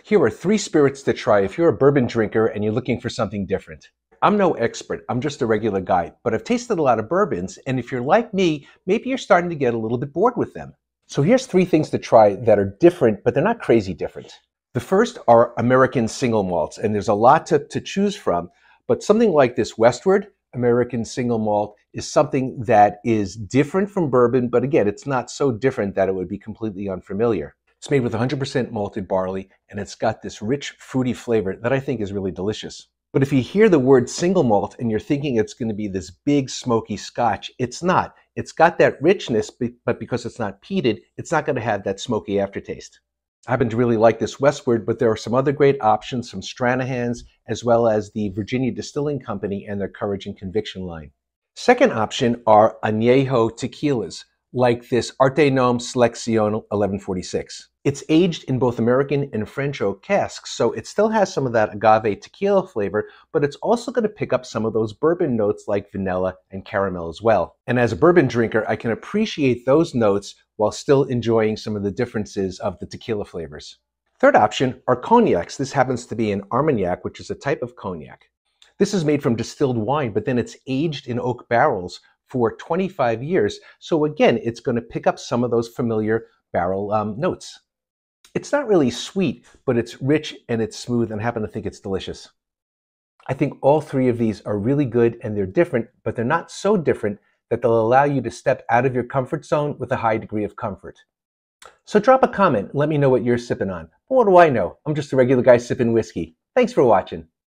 Here are 3 spirits to try if you're a bourbon drinker and you're looking for something different. I'm no expert, I'm just a regular guy, but I've tasted a lot of bourbons, and if you're like me, maybe you're starting to get a little bit bored with them. So here's 3 things to try that are different, but they're not crazy different. The first are American single malts, and there's a lot to choose from, but something like this Westward American single malt is something that is different from bourbon, but again, it's not so different that it would be completely unfamiliar. It's made with 100% malted barley, and it's got this rich, fruity flavor that I think is really delicious. But if you hear the word single malt and you're thinking it's going to be this big, smoky scotch, it's not. It's got that richness, but because it's not peated, it's not going to have that smoky aftertaste. I happen to really like this Westward, but there are some other great options from Stranahan's, as well as the Virginia Distilling Company and their Courage and Conviction line. Second option are añejo tequilas, like this Arte Nom Selección 1146. It's aged in both American and French oak casks, so it still has some of that agave tequila flavor, but it's also going to pick up some of those bourbon notes like vanilla and caramel as well. And as a bourbon drinker, I can appreciate those notes while still enjoying some of the differences of the tequila flavors. Third option are cognacs. This happens to be an Armagnac, which is a type of cognac. This is made from distilled wine, but then it's aged in oak barrels for 25 years. So again, it's going to pick up some of those familiar barrel notes. It's not really sweet, but it's rich and it's smooth, and I happen to think it's delicious. I think all 3 of these are really good, and they're different, but they're not so different that they'll allow you to step out of your comfort zone with a high degree of comfort. So drop a comment and let me know what you're sipping on. But what do I know? I'm just a regular guy sipping whiskey. Thanks for watching.